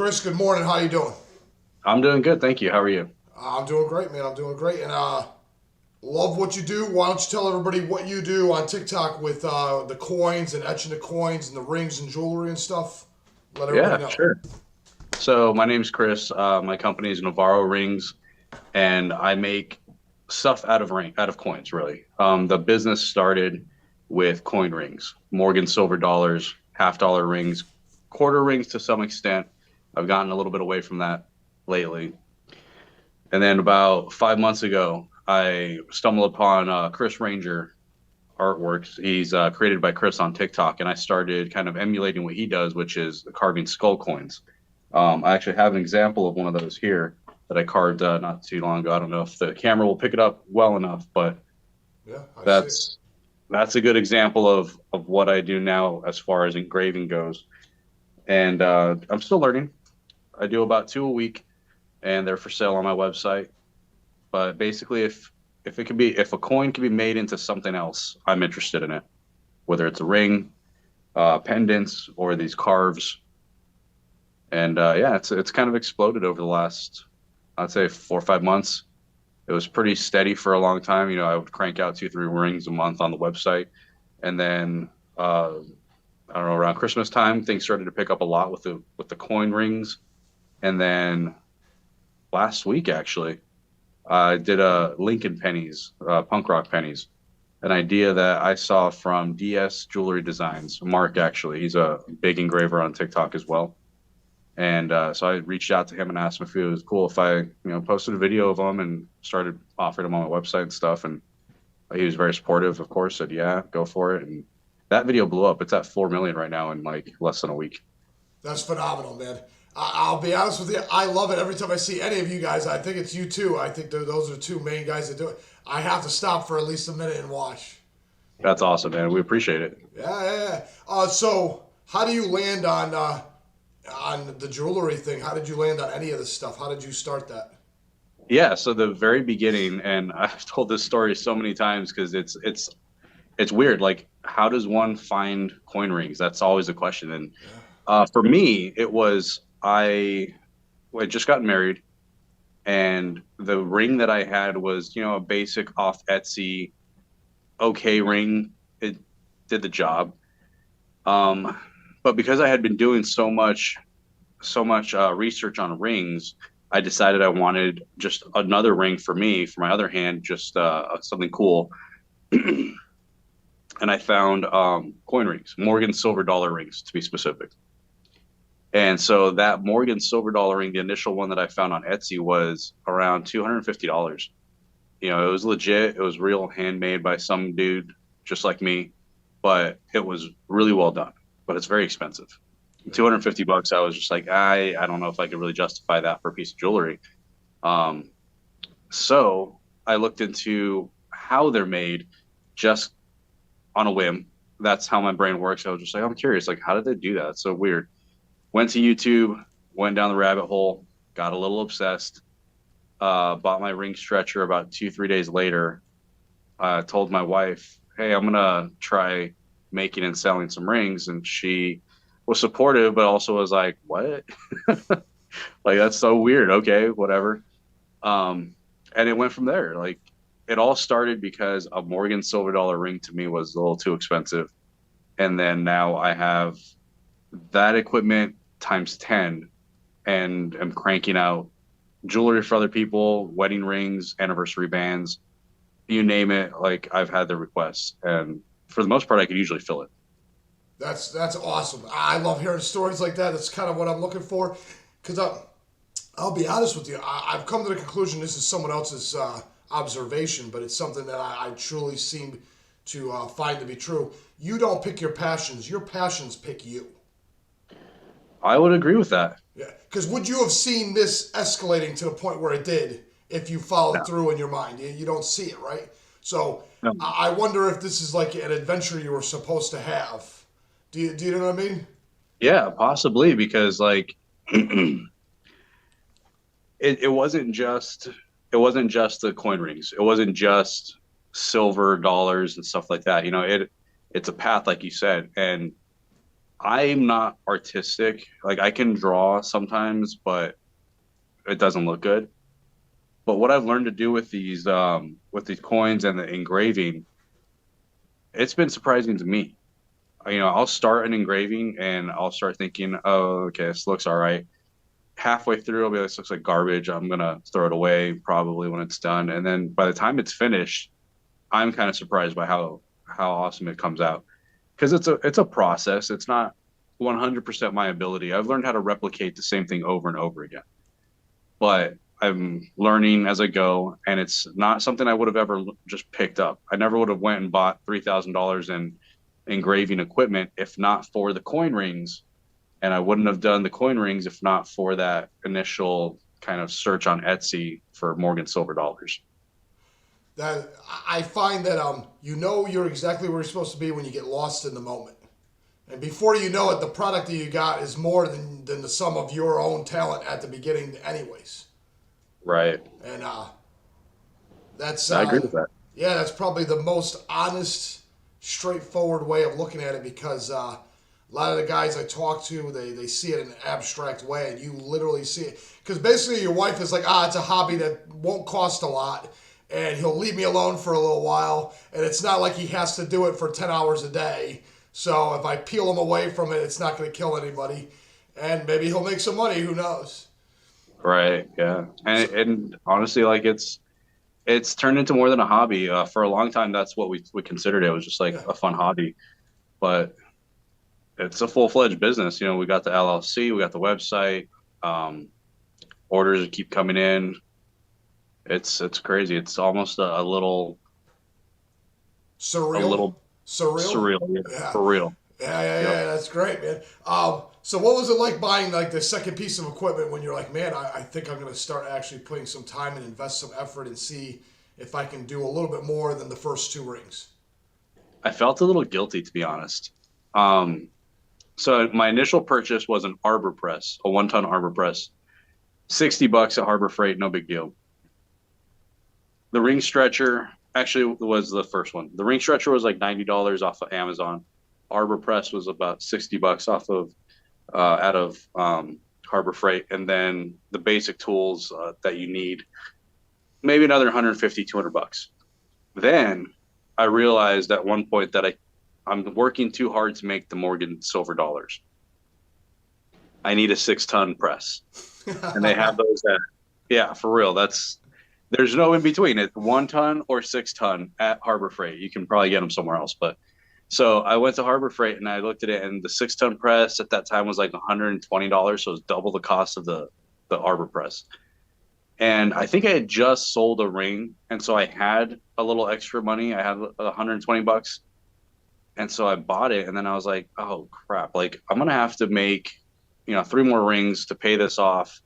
Chris, good morning. How you doing? I'm doing good, thank you. How are you? I'm doing great, man. I'm doing great, and love what you do. Why don't you tell everybody what you do on TikTok with the coins and etching the coins and the rings and jewelry and stuff? Let everybody Yeah, know. sure. So my name's Chris. My company is Navarro Rings, and I make stuff out of coins, really. The business started with coin rings, Morgan silver dollars, half dollar rings, quarter rings to some extent. I've gotten a little bit away from that lately. And then about 5 months ago, I stumbled upon Chris Ranger artworks. He's created by Chris on TikTok, and I started kind of emulating what he does, which is carving skull coins. I actually have an example of one of those here that I carved not too long ago. I don't know if the camera will pick it up well enough, but Yeah, I see. that's that's a good example of what I do now as far as engraving goes. And I'm still learning. I do about two a week, and they're for sale on my website. But basically, if a coin can be made into something else, I'm interested in it. Whether it's a ring, pendants, or these carves. And yeah, it's kind of exploded over the last, I'd say, 4 or 5 months. It was pretty steady for a long time. I would crank out two, three rings a month on the website, and then I don't know, around Christmas time, things started to pick up a lot with the coin rings. And then last week, actually, I did a Lincoln pennies, punk rock pennies, an idea that I saw from DS Jewelry Designs. Mark, actually, he's a big engraver on TikTok as well. And so I reached out to him and asked him if it was cool if I posted a video of him and started offering him on my website and stuff. And he was very supportive, of course, said, yeah, go for it. And that video blew up. It's at 4 million right now in like less than a week. That's phenomenal, man. I'll be honest with you. I love it every time I see any of you guys. I think it's you too. I think those are two main guys that do it. I have to stop for at least a minute and watch. That's awesome, man. We appreciate it. Yeah, yeah, yeah. So how do you land on the jewelry thing? How did you land on any of this stuff? How did you start that? Yeah, so the very beginning, and I've told this story so many times because it's weird. Like, how does one find coin rings? That's always a question. And for me, it was I had just gotten married, and the ring that I had was a basic off Etsy okay ring. It did the job. Um, but because I had been doing so much research on rings, I decided I wanted just another ring for me, for my other hand, just something cool. And I found coin rings, Morgan silver dollar rings to be specific. And so that Morgan silver dollar ring, the initial one that I found on Etsy, was around $250. It was legit. It was real, handmade by some dude just like me, but it was really well done. But it's very expensive. $250. I was just like, I don't know if I could really justify that for a piece of jewelry. Um, so I looked into how they're made just on a whim. That's how my brain works. I was just like, I'm curious, like, how did they do that? It's so weird. Went to YouTube, went down the rabbit hole, got a little obsessed, bought my ring stretcher about 2, 3 days later. Told my wife, hey, I'm gonna try making and selling some rings, and she was supportive, but also was like, what? Like, that's so weird. Okay, whatever. And it went from there. Like, it all started because a Morgan silver dollar ring to me was a little too expensive, and then now I have that equipment times 10, and am cranking out jewelry for other people, wedding rings, anniversary bands, you name it. Like, I've had the requests, and for the most part, I can usually fill it. That's awesome. I love hearing stories like that. That's kind of what I'm looking for. Because I'll be honest with you, I've come to the conclusion this is someone else's observation, but it's something that I truly seem to find to be true. You don't pick your passions pick you. I would agree with that. Yeah. Because would you have seen this escalating to the point where it did if you followed No, through in your mind? You don't see it, right? So no. I wonder if this is like an adventure you were supposed to have. Do you know what I mean? Yeah, possibly because like it wasn't just the coin rings. It wasn't just silver dollars and stuff like that. It's a path, like you said, and I'm not artistic. Like I can draw sometimes, but it doesn't look good. But what I've learned to do with these coins and the engraving, it's been surprising to me. I'll start an engraving and I'll start thinking, oh, okay, this looks all right. Halfway through, I'll be like, this looks like garbage. I'm gonna throw it away probably when it's done. And then by the time it's finished, I'm kind of surprised by how awesome it comes out. Because it's a process. It's not 100% my ability. I've learned how to replicate the same thing over and over again. But I'm learning as I go, and it's not something I would have ever just picked up. I never would have went and bought $3,000 in engraving equipment if not for the coin rings, and I wouldn't have done the coin rings if not for that initial kind of search on Etsy for Morgan silver dollars. That I find that you know you're exactly where you're supposed to be when you get lost in the moment. And before you know it, the product that you got is more than the sum of your own talent at the beginning, anyways. Right. And that's I agree with that. yeah, that's probably the most honest, straightforward way of looking at it because a lot of the guys I talk to, they see it in an abstract way, and you literally see it. Because basically, your wife is like, it's a hobby that won't cost a lot, and he'll leave me alone for a little while, and it's not like he has to do it for 10 hours a day. So if I peel him away from it, it's not going to kill anybody, and maybe he'll make some money. Who knows? Right. Yeah. And honestly, like it's turned into more than a hobby. For a long time, that's what we considered it. It was just like Yeah. a fun hobby, but it's a full-fledged business. We got the LLC, we got the website, um, orders keep coming in. It's crazy. It's almost a Surreal. little Surreal. surreal, yeah, Yeah. for real. Yep. Yeah. That's great, man. So what was it like buying like the second piece of equipment when you're like, man, I think I'm gonna start actually putting some time and invest some effort and see if I can do a little bit more than the first two rings. I felt a little guilty to be honest. Um, so my initial purchase was an arbor press, a 1 ton arbor press, $60 at Harbor Freight, no big deal. The ring stretcher actually was the first one. The ring stretcher was like $90 off of Amazon. Arbor press was about $60 off of out of Harbor Freight, and then the basic tools that you need, maybe another 150, $200. Then I realized at one point that I'm working too hard to make the Morgan silver dollars. I need a 6 ton press, and they have those at yeah, for real. There's no in between. It's 1 ton or 6 ton at Harbor Freight. You can probably get them somewhere else, but so I went to Harbor Freight and I looked at it, and the 6 ton press at that time was like $120, so it was double the cost of the Arbor press. And I think I had just sold a ring, and so I had a little extra money. I had 120 bucks, and so I bought it. And then I was like, oh crap! Like I'm gonna have to make, 3 more rings to pay this off,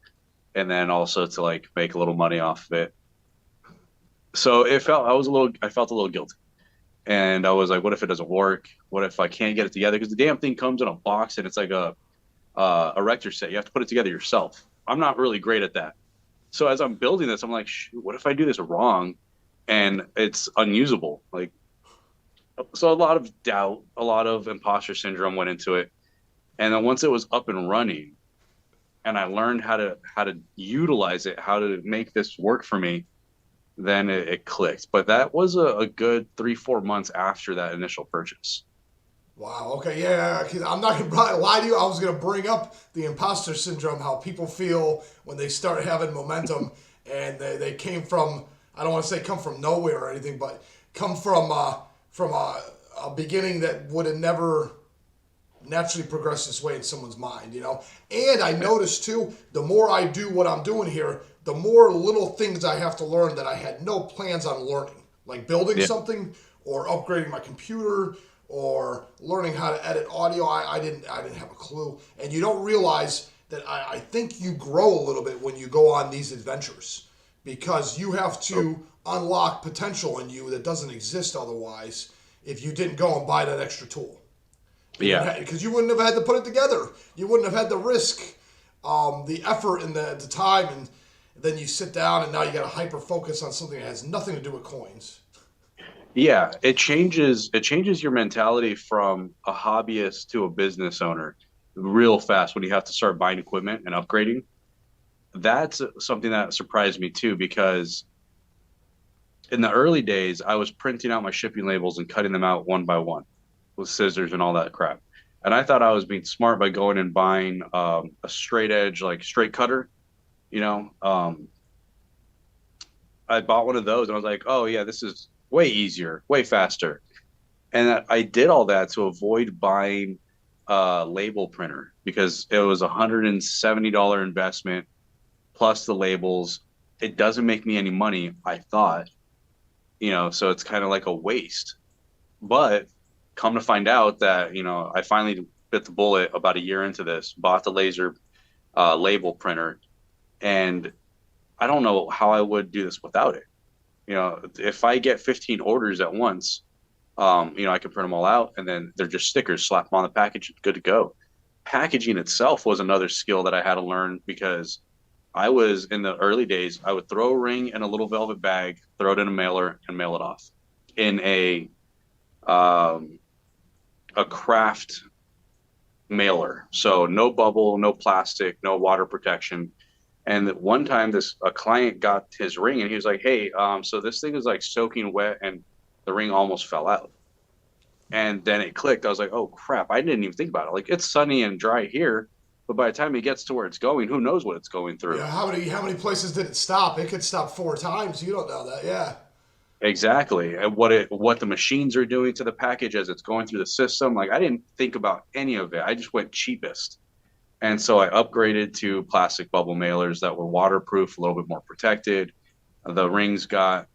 and then also to like make a little money off of it. So I felt a little guilty. And I was like, what if it doesn't work? What if I can't get it together? Because the damn thing comes in a box and it's like a rector set. You have to put it together yourself. I'm not really great at that. So as I'm building this, I'm like, shoot, what if I do this wrong and it's unusable? Like, so a lot of doubt, a lot of imposter syndrome went into it. And then once it was up and running, and I learned how to utilize it, how to make this work for me, then it clicked. But that was a good 3-4 months after that initial purchase. Wow. Okay. Yeah. 'Cause I'm not gonna lie to you. I was gonna bring up the imposter syndrome, how people feel when they start having momentum, and they came from, I don't want to say come from nowhere or anything, but come from a beginning that would have never naturally progress this way in someone's mind, you know? And I noticed too, the more I do what I'm doing here, the more little things I have to learn that I had no plans on learning, like building Yeah. something or upgrading my computer or learning how to edit audio. I didn't have a clue. And you don't realize that I think you grow a little bit when you go on these adventures because you have to unlock potential in you that doesn't exist otherwise if you didn't go and buy that extra tool. Yeah. Because you wouldn't have had to put it together. You wouldn't have had the risk, the effort, and the time, and then you sit down and now you got to hyper focus on something that has nothing to do with coins. Yeah, it changes your mentality from a hobbyist to a business owner real fast when you have to start buying equipment and upgrading. That's something that surprised me too, because in the early days, I was printing out my shipping labels and cutting them out one by one with scissors and all that crap. And I thought I was being smart by going and buying a straight edge, like straight cutter, you know. I bought one of those and I was like, oh, yeah, this is way easier, way faster. And I did all that to avoid buying a label printer because it was a $170 investment plus the labels. It doesn't make me any money, I thought, so it's kind of like a waste. But come to find out that, I finally bit the bullet about a year into this, bought the laser label printer, and I don't know how I would do this without it. If I get 15 orders at once, I can print them all out and then they're just stickers, slap them on the package, good to go. Packaging itself was another skill that I had to learn because I was in the early days, I would throw a ring in a little velvet bag, throw it in a mailer and mail it off in um, a craft mailer. So no bubble, no plastic, no water protection. And one time a client got his ring and he was like, hey, so this thing is like soaking wet and the ring almost fell out. And then it clicked. I was like, oh crap, I didn't even think about it. Like it's sunny and dry here, but by the time it gets to where it's going, who knows what it's going through? Yeah, how many places did it stop? It could stop 4 times. You don't know that, yeah. Exactly. And what the machines are doing to the package as it's going through the system. Like I didn't think about any of it. I just went cheapest. And so I upgraded to plastic bubble mailers that were waterproof, a little bit more protected. The rings got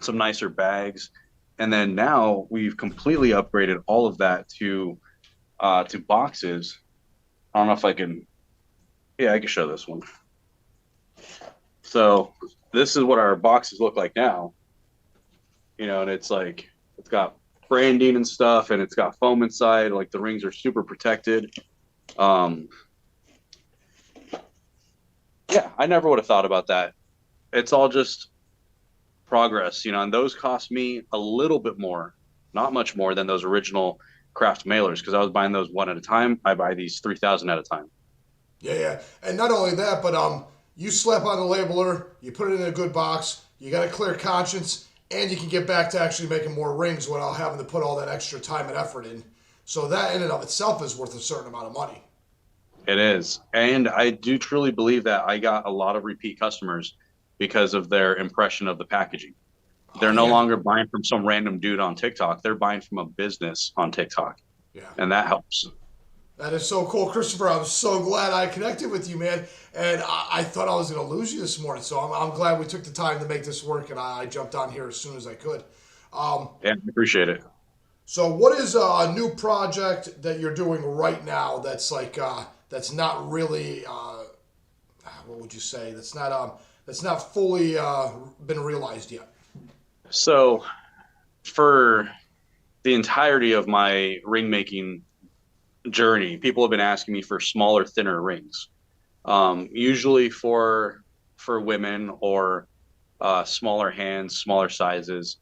some nicer bags. And then now we've completely upgraded all of that to boxes. I don't know if I can, yeah, I can show this one. So this is what our boxes look like now, and it's like it's got branding and stuff, and it's got foam inside. Like the rings are super protected. Um, yeah, I never would have thought about that. It's all just progress, and those cost me a little bit more, not much more than those original craft mailers because I was buying those one at a time. I buy these 3,000 at a time. Yeah, yeah. And not only that, but you slap on the labeler, you put it in a good box, you got a clear conscience, and you can get back to actually making more rings without having to put all that extra time and effort in. So that in and of itself is worth a certain amount of money. It is. And I do truly believe that I got a lot of repeat customers because of their impression of the packaging. Oh They're no yeah. longer buying from some random dude on TikTok. They're buying from a business on TikTok. Yeah. And that helps. That is so cool, Christopher. I'm so glad I connected with you, man. And I thought I was going to lose you this morning. So I'm glad we took the time to make this work, and I jumped on here as soon as I could. Um, Yeah, I appreciate it. so, what is a new project that you're doing right now that's like that's not really what would you say? That's not fully been realized yet. So for the entirety of my ring making journey, people have been asking me for smaller, thinner rings. Usually for women or smaller hands, smaller sizes.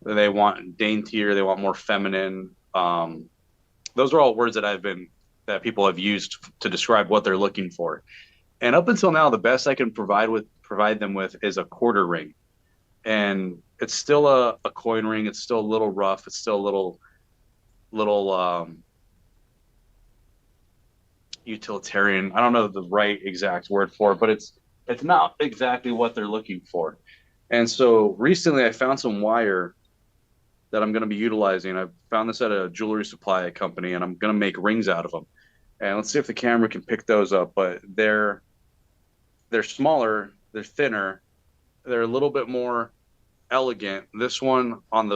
They want daintier, they want more feminine. Those are all words that people have used to describe what they're looking for. And up until now, the best I can provide them with is a quarter ring. And it's still a coin ring. It's still a little rough. It's still a little utilitarian. I don't know the right exact word for it, but it's not exactly what they're looking for. And so recently I found some wire that I'm going to be utilizing. I found this at a jewelry supply company, and I'm going to make rings out of them. And let's see if the camera can pick those up. But they're smaller, they're thinner, they're a little bit more elegant. This one on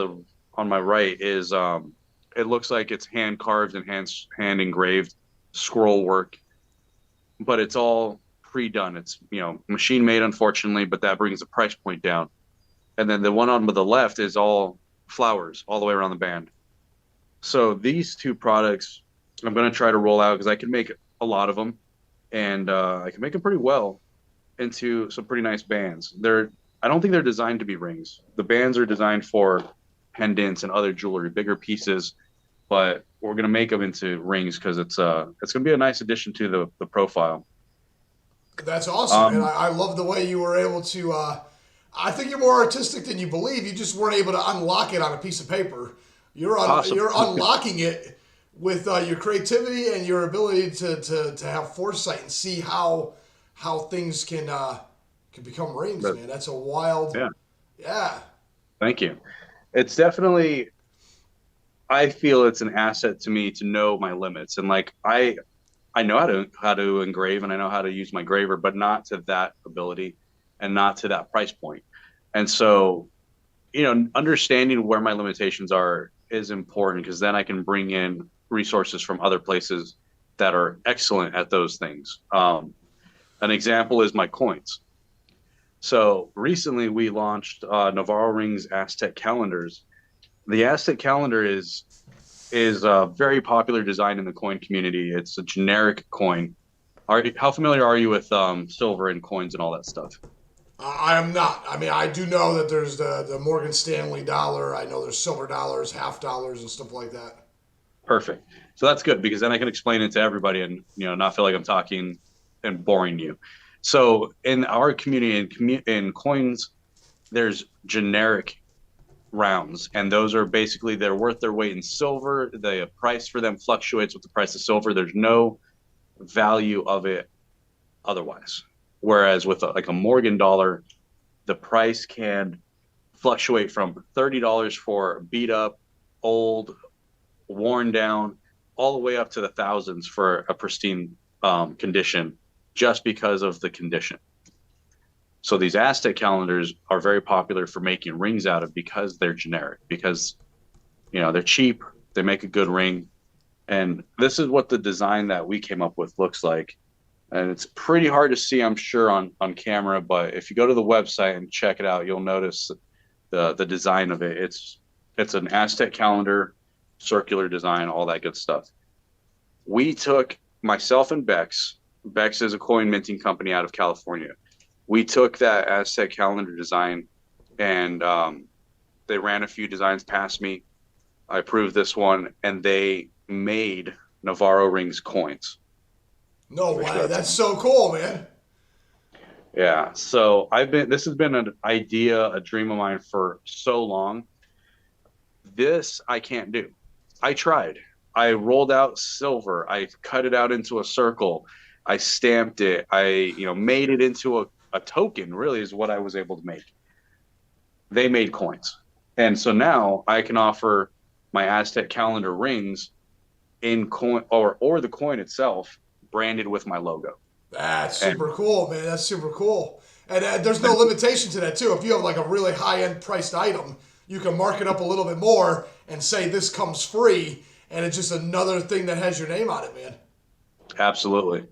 my right is it looks like it's hand carved and hand engraved scroll work, but it's all pre-done. It's machine made, unfortunately, but that brings the price point down. And then the one on the left is all flowers all the way around the band. So these two products I'm going to try to roll out because I can make a lot of them, and I can make them pretty well into some pretty nice bands. I don't think they're designed to be rings. The bands are designed for pendants and other jewelry, bigger pieces, but we're gonna make them into rings because it's gonna be a nice addition to the profile. That's awesome, man. Um, I love the way you were able to. I think you're more artistic than you believe. You just weren't able to unlock it on a piece of paper. You're Possible. unlocking it with your creativity and your ability to have foresight and see how things can become rings, But man. That's a wild. yeah, Yeah. thank you. It's definitely, I feel it's an asset to me to know my limits. And like I know how to engrave and I know how to use my graver, but not to that ability and not to that price point. And so, understanding where my limitations are is important because then I can bring in resources from other places that are excellent at those things. An example is my coins. So recently we launched Navarro Rings Aztec calendars. The Aztec calendar is a very popular design in the coin community. It's a generic coin. How familiar are you with silver and coins and all that stuff? I am not. I mean, I do know that there's the Morgan Stanley dollar. I know there's silver dollars, half dollars, and stuff like that. Perfect. So that's good because then I can explain it to everybody and not feel like I'm talking and boring you. So in our community in coins, there's generic rounds, and those are basically they're worth their weight in silver. The price for them fluctuates with the price of silver. There's no value of it otherwise. Whereas with like a Morgan dollar, the price can fluctuate from $30 for beat up, old, worn down, all the way up to the thousands for a pristine condition, just because of the condition. So these Aztec calendars are very popular for making rings out of because they're generic, because they're cheap, they make a good ring, and this is what the design that we came up with looks like. And it's pretty hard to see, I'm sure, on camera, but if you go to the website and check it out, you'll notice the design of it. It's an Aztec calendar, circular design, all that good stuff. We took myself and Bex. Bex is a coin minting company out of California. We took that Aztec calendar design and they ran a few designs past me. I approved this one, and they made Navarro Rings coins. No way. That's so cool, man. Yeah. So this has been an idea, a dream of mine for so long. This I can't do. I tried. I rolled out silver. I cut it out into a circle. I stamped it. I, made it into a token, really, is what I was able to make. They made coins. And so now I can offer my Aztec calendar rings in coin or the coin itself branded with my logo. That's And super cool, man. That's super cool. And there's no limitation to that, too. If you have like a really high end priced item, you can mark it up a little bit more and say this comes free. And it's just another thing that has your name on it, man. absolutely.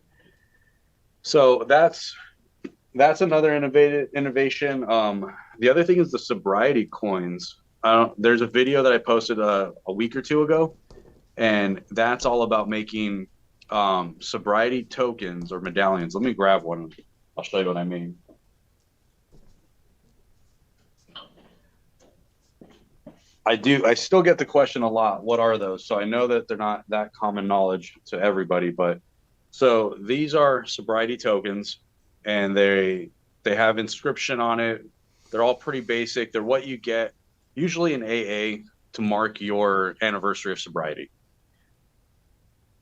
So that's another innovation. The other thing is the sobriety coins. There's a video that I posted a week or two ago, and that's all about making sobriety tokens or medallions. Let me grab one. I'll show you what I mean. I still get the question a lot. What are those? So I know that they're not that common knowledge to everybody, but so these are sobriety tokens, and they have inscription on it. They're all pretty basic. They're what you get usually in AA to mark your anniversary of sobriety.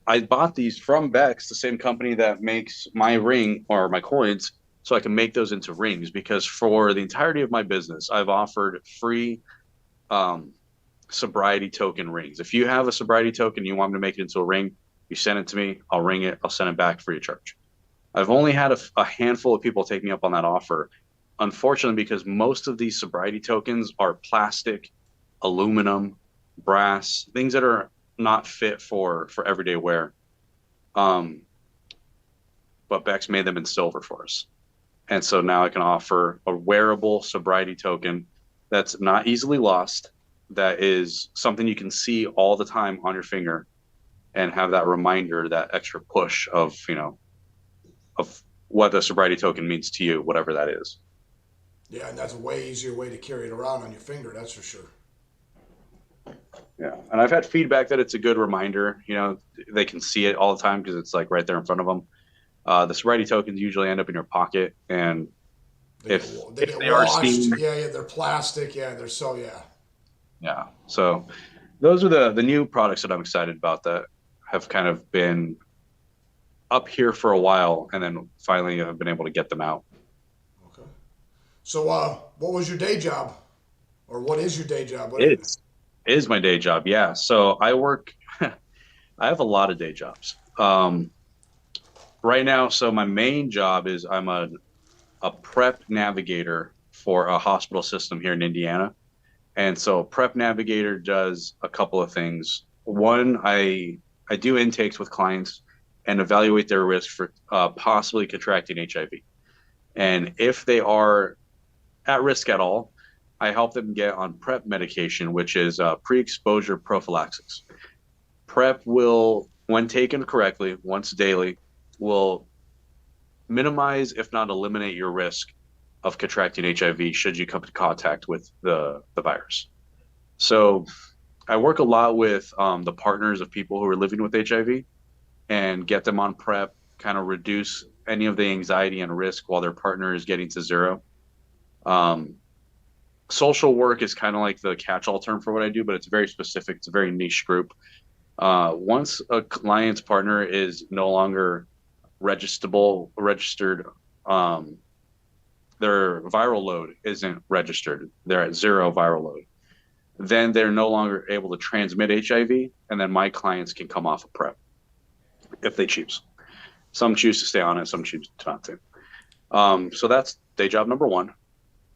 I bought these from Bex, the same company that makes my ring or my coins, so I can make those into rings because for the entirety of my business, I've offered free sobriety token rings. If you have a sobriety token, you want me to make it into a ring, you send it to me, I'll ring it, I'll send it back free of charge. I've only had a handful of people take me up on that offer. Unfortunately, because most of these sobriety tokens are plastic, aluminum, brass, things that are not fit for everyday wear. But Bex made them in silver for us. And so now I can offer a wearable sobriety token that's not easily lost, that is something you can see all the time on your finger and have that reminder, that extra push of, of what the sobriety token means to you, whatever that is. Yeah, and that's a way easier way to carry it around on your finger, that's for sure. Yeah, and I've had feedback that it's a good reminder. You know, they can see it all the time because it's like right there in front of them. The sobriety tokens usually end up in your pocket, and They if get they are washed. seen, Yeah, yeah, they're plastic. Yeah, they're so yeah. yeah. So those are the new products that I'm excited about that have kind of been up here for a while, and then finally have been able to get them out. Okay. So, what was your day job, or what is your day job? What? It's is my day job, yeah. So I work. I have a lot of day jobs. Right now, so my main job is I'm a prep navigator for a hospital system here in Indiana. And so prep navigator does a couple of things. One, I do intakes with clients and evaluate their risk for possibly contracting HIV. And if they are at risk at all, I help them get on PrEP medication, which is pre-exposure prophylaxis. PrEP will, when taken correctly, once daily, will minimize, if not eliminate, your risk of contracting HIV should you come in contact with the virus. So I work a lot with the partners of people who are living with HIV and get them on PrEP, kind of reduce any of the anxiety and risk while their partner is getting to zero. Um, Social work is kind of like the catch-all term for what I do, but it's very specific. It's a very niche group. Once a client's partner is no longer registered, um, their viral load isn't registered. They're at zero viral load. Then they're no longer able to transmit HIV, and then my clients can come off of PrEP if they choose. Some choose to stay on it, some choose not to. So that's day job number one.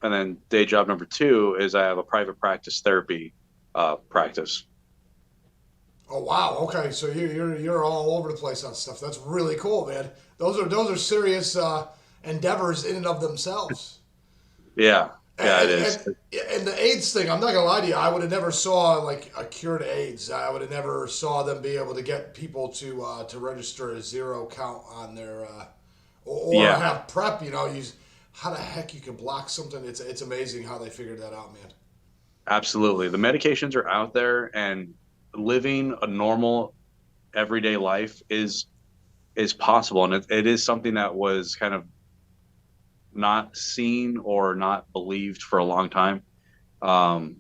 And then day job number two is I have a private practice therapy practice. Oh wow. Okay, so you're all over the place on stuff. That's really cool, man. Those are serious endeavors in and of themselves. Yeah, yeah, it And, is. and and the AIDS thing, I'm not gonna lie to you. I would have never saw like a cure to AIDS. I would have never saw them be able to get people to register a zero count on their or Yeah, have PrEP. How the heck you can block something? It's amazing how they figured that out, man. absolutely. The medications are out there, and living a normal everyday life is possible, and it is something that was kind of not seen or not believed for a long time. Um,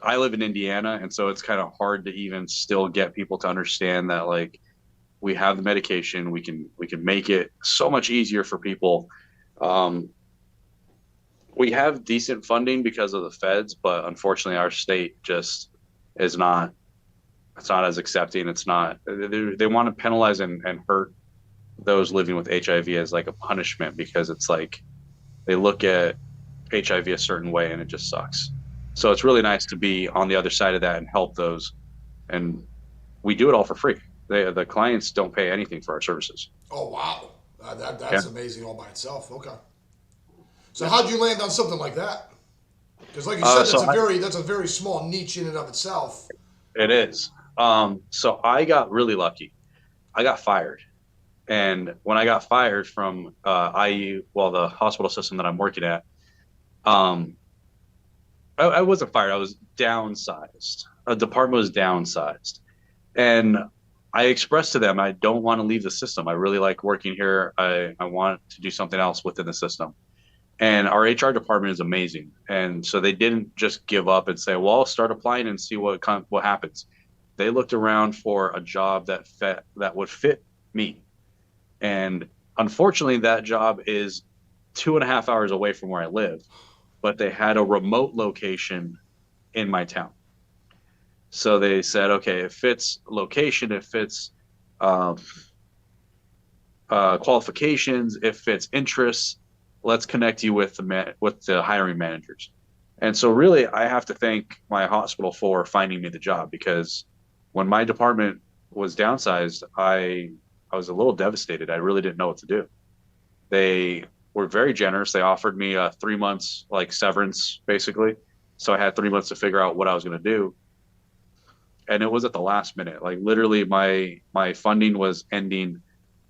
I live in Indiana, and so it's kind of hard to even still get people to understand that like we have the medication, we can make it so much easier for people. Um, we have decent funding because of the feds, but unfortunately, our state just is not. It's not as accepting. It's not. They want to penalize and hurt those living with HIV as like a punishment because it's like they look at HIV a certain way and it just sucks. So it's really nice to be on the other side of that and help those. And we do it all for free. The clients don't pay anything for our services. Oh wow, Yeah. that's amazing all by itself. Okay, so Yeah. how'd you land on something like that? Because like you Uh, said, so I, that's a very small niche in and of itself. it is. So I got really lucky. I got fired. And when I got fired from IU, well, the hospital system that I'm working at, um, I wasn't fired. I was downsized. A department was downsized. And I expressed to them, I don't want to leave the system. I really like working here. I want to do something else within the system. And our HR department is amazing. And so they didn't just give up and say, well, I'll start applying and see what happens. They looked around for a job that would fit me. And unfortunately, that job is 2.5 hours away from where I live, but they had a remote location in my town. So they said, okay, it fits location, it fits um, qualifications, it fits interests. Let's connect you with the hiring managers. And so, really, I have to thank my hospital for finding me the job because when my department was downsized, I was a little devastated. I really didn't know what to do. They were very generous. They offered me 3 months like severance, basically. So I had 3 months to figure out what I was going to do, and it was at the last minute. Like literally, my funding was ending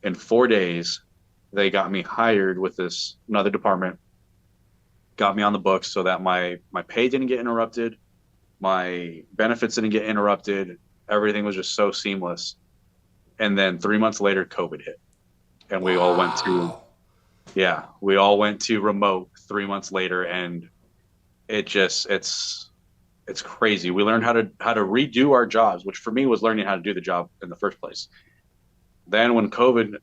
in 4 days. They got me hired with this another department, got me on the books so that my pay didn't get interrupted, My benefits didn't get interrupted. Everything was just so seamless. And then 3 months later, COVID hit, and Wow. we all went to remote 3 months later, and it's crazy. We learned how to redo our jobs, which for me was learning how to do the job in the first place. Then when COVID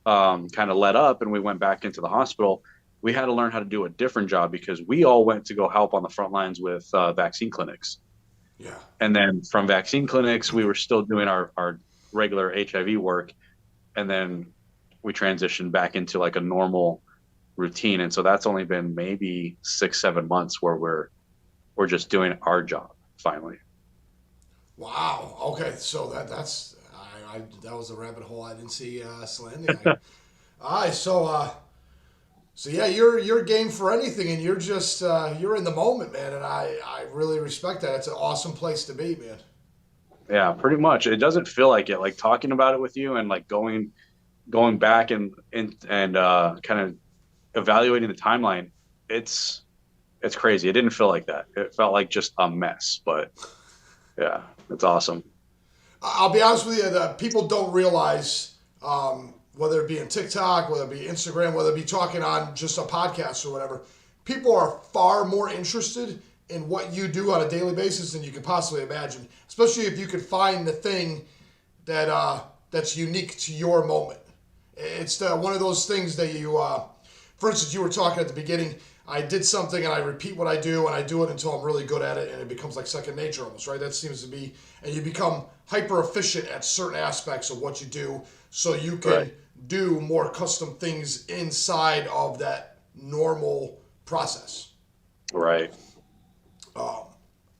kind of let up and we went back into the hospital, we had to learn how to do a different job because we all went to go help on the front lines with vaccine clinics. Yeah. And then from vaccine clinics, we were still doing our regular HIV work. And then we transitioned back into like a normal routine. And so that's only been maybe 6, 7 months where we're just doing our job finally. Wow. Okay. So that's that was a rabbit hole I didn't see landing. All right. So yeah, you're game for anything, and you're just you're in the moment, man. And I really respect that. It's an awesome place to be, man. Yeah, pretty much. It doesn't feel like it. Like talking about it with you and like going back and kind of evaluating the timeline. It's it's crazy. It didn't feel like that. It felt like just a mess. But yeah, it's awesome. I'll be honest with you, the people don't realize whether it be in TikTok, whether it be Instagram, whether it be talking on just a podcast or whatever, people are far more interested in what you do on a daily basis than you could possibly imagine. Especially if you could find the thing that's unique to your moment. It's one of those things that for instance, you were talking at the beginning. I did something and I repeat what I do and I do it until I'm really good at it and it becomes like second nature almost, right? That seems to be, and you become hyper efficient at certain aspects of what you do so you can Right. do more custom things inside of that normal process. Right.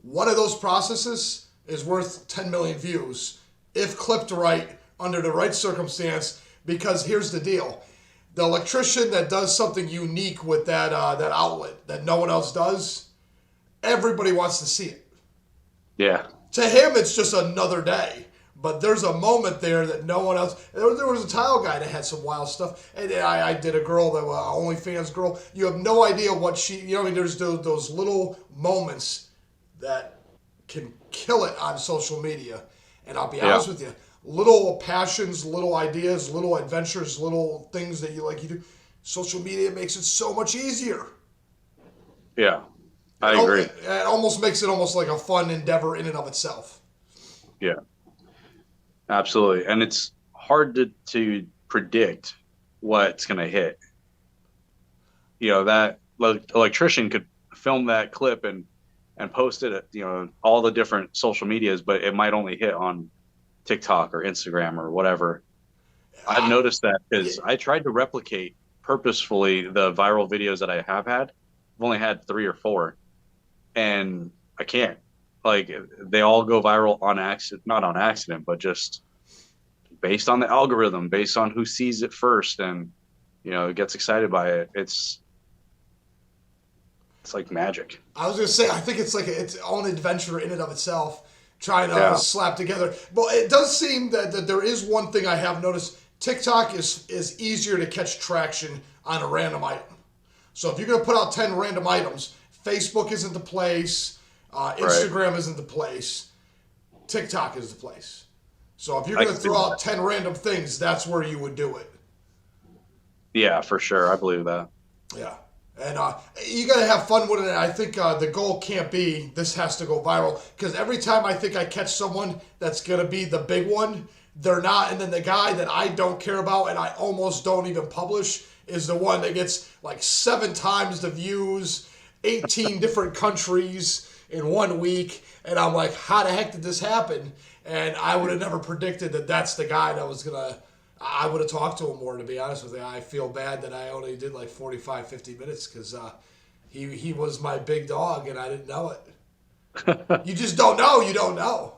One of those processes is worth 10 million views if clipped right under the right circumstance. Because here's the deal: the electrician that does something unique with that outlet that no one else does, everybody wants to see it. Yeah. To him, it's just another day. But there's a moment there that no one else. There was a tile guy that had some wild stuff, and I did a girl that OnlyFans girl. You have no idea what she. You know, I mean, there's those little moments that can kill it on social media. And I'll be Yeah. honest with you, little passions, little ideas, little adventures, little things that you do. Social media makes it so much easier. Yeah. I agree. It almost makes it almost like a fun endeavor in and of itself. Yeah. Absolutely. And it's hard to predict what's going to hit. That electrician could film that clip and post it at, all the different social medias, but it might only hit on TikTok or Instagram or whatever. I've Ah, noticed that yeah, because I tried to replicate purposefully the viral videos that I have had. I've only had 3 or 4, and I can't. Like they all go viral on accident, not on accident, but just based on the algorithm, based on who sees it first and gets excited by it. It's like magic. I was gonna say I think it's like its own adventure in and of itself, trying to Yeah. slap together. But it does seem that there is one thing I have noticed: TikTok is easier to catch traction on a random item. So if you're gonna put out 10 random items, Facebook isn't the place, Right. Instagram isn't the place, TikTok is the place. So if you're I gonna can see throw that. out 10 random things, that's where you would do it. Yeah, for sure. I believe that. Yeah. And you got to have fun with it. And I think the goal can't be this has to go viral. Because every time I think I catch someone that's going to be the big one, they're not. And then the guy that I don't care about and I almost don't even publish is the one that gets like 7 times the views, 18 different countries in 1 week. And I'm like, how the heck did this happen? And I would have never predicted that that's the guy that was going to. I would have talked to him more, to be honest with you. I feel bad that I only did like 45, 50 minutes because he was my big dog and I didn't know it. You just don't know. You don't know.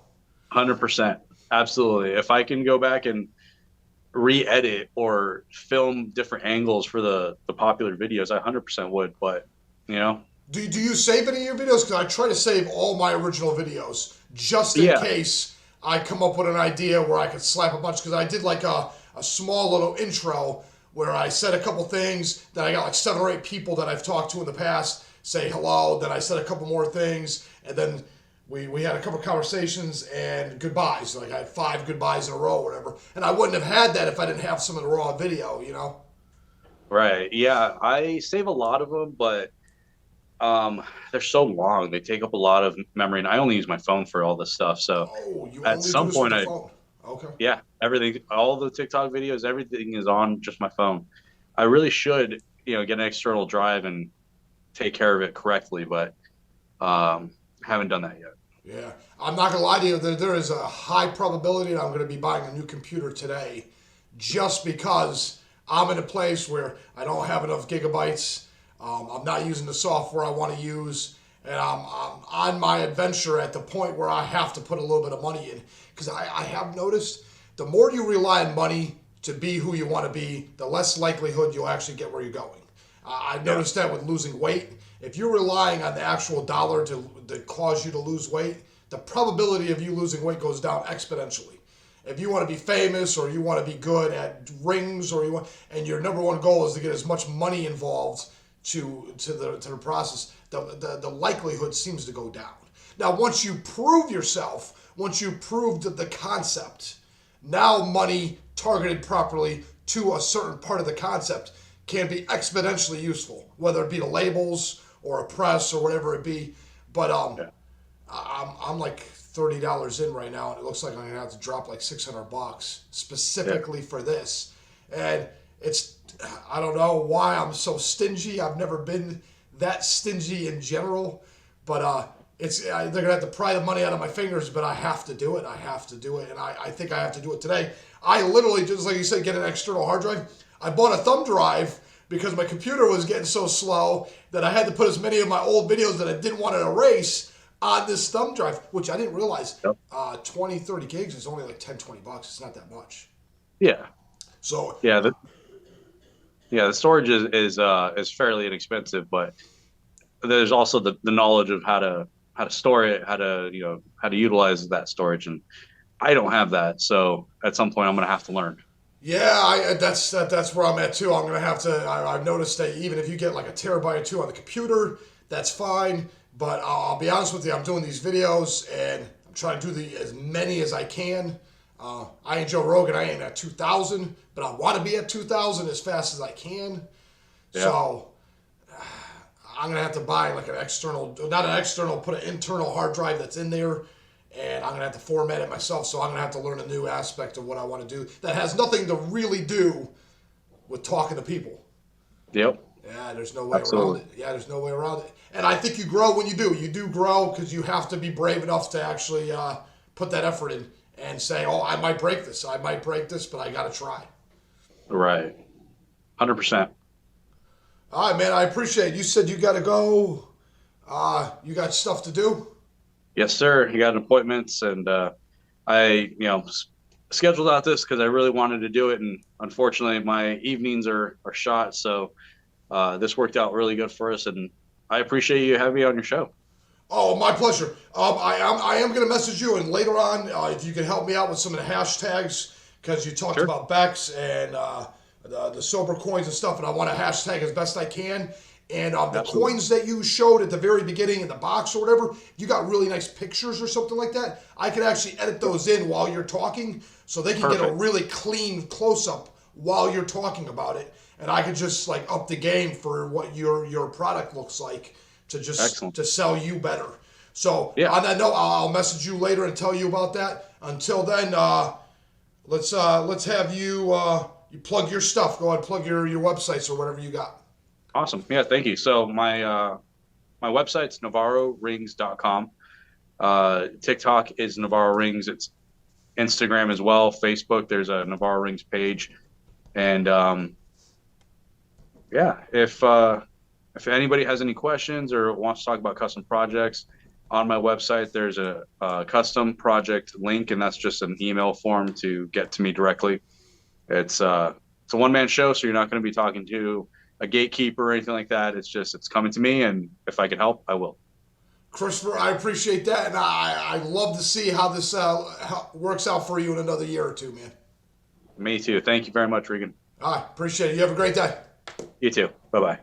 100%. Absolutely. If I can go back and re-edit or film different angles for the popular videos, I 100% would. But, you know, Do you save any of your videos? Because I try to save all my original videos just in yeah, case I come up with an idea where I could slap a bunch. Because I did like a small little intro where I said a couple things. Then I got like 7 or 8 people that I've talked to in the past say hello. Then I said a couple more things. And then we had a couple conversations and goodbyes. Like I had 5 goodbyes in a row, or whatever. And I wouldn't have had that if I didn't have some of the raw video. You know. Right. Yeah, I save a lot of them, but they're so long. They take up a lot of memory, and I only use my phone for all this stuff. So Oh, you at only do some this with point, the I phone. Okay. yeah, everything, all the TikTok videos, everything is on just my phone. I really should, get an external drive and take care of it correctly, but haven't done that yet. Yeah, I'm not gonna lie to you. There is a high probability that I'm gonna be buying a new computer today, just because I'm in a place where I don't have enough gigabytes. I'm not using the software I want to use, and I'm on my adventure at the point where I have to put a little bit of money in. Because I have noticed the more you rely on money to be who you want to be, the less likelihood you'll actually get where you're going. I've Yeah. noticed that with losing weight. If you're relying on the actual dollar to cause you to lose weight, the probability of you losing weight goes down exponentially. If you want to be famous or you want to be good at rings or and your number one goal is to get as much money involved to the process, the likelihood seems to go down. Now, once you prove yourself, once you proved the concept, now money targeted properly to a certain part of the concept can be exponentially useful, whether it be the labels or a press or whatever it be. But Yeah. I'm like $30 in right now, and it looks like I'm gonna have to drop like $600 Yeah. specifically for this. And it's I don't know why I'm so stingy. I've never been that stingy in general, but they're gonna have to pry the money out of my fingers. But I have to do it. I have to do it, and I think I have to do it today. I literally, just like you said, get an external hard drive. I bought a thumb drive because my computer was getting so slow that I had to put as many of my old videos that I didn't want to erase on this thumb drive, which I didn't realize. Yep. 20, 30 gigs is only like 10, $20. It's not that much. Yeah. So, Yeah. The storage is fairly inexpensive, but there's also the knowledge of how to store it, how to utilize that storage, and I don't have that. So at some point, I'm gonna have to learn. yeah, that's where I'm at too. I'm gonna have to. I've noticed that even if you get like a terabyte or two on the computer, that's fine. But I'll be honest with you, I'm doing these videos and I'm trying to do as many as I can. I ain't Joe Rogan. I ain't at 2,000, but I want to be at 2,000 as fast as I can. Yeah. So I'm gonna have to buy like an external, not an external, put an internal hard drive that's in there, and I'm gonna have to format it myself. So I'm gonna have to learn a new aspect of what I want to do that has nothing to really do with talking to people. Yep. Yeah, there's no way around Absolutely. it. Yeah, there's no way around it. And I think you grow when you do. You do grow because you have to be brave enough to actually put that effort in and say, "Oh, I might break this. I might break this, but I got to try." Right. 100%. All right, man. I appreciate it. You said you got to go. You got stuff to do. Yes, sir. You got appointments, and I, scheduled out this because I really wanted to do it, and unfortunately, my evenings are shot. So this worked out really good for us, and I appreciate you having me on your show. Oh, my pleasure. I am going to message you, and later on, if you can help me out with some of the hashtags, because you talked Sure. about Bex and the sober coins and stuff, and I want to hashtag as best I can. And the Absolutely. coins that you showed at the very beginning in the box or whatever, you got really nice pictures or something like that. I can actually edit those in while you're talking, so they can get a Perfect. really clean close up while you're talking about it, and I could just like up the game for what your product looks like to just Excellent. to sell you better. So Yeah. on that note, I'll message you later and tell you about that. Until then, let's have you plug your stuff. Go ahead and plug your websites or whatever you got. Awesome. Yeah, thank you. So my website's navarrorings.com. TikTok is Navarro Rings. It's Instagram as well. Facebook, there's a Navarro Rings page. And yeah, if anybody has any questions or wants to talk about custom projects, on my website there's a custom project link, and that's just an email form to get to me directly. It's a one-man show, so you're not going to be talking to a gatekeeper or anything like that. It's coming to me, and if I can help, I will. Christopher, I appreciate that, and I love to see how this works out for you in another year or two, man. Me too. Thank you very much, Regan. All right, appreciate it. You have a great day. You too. Bye-bye.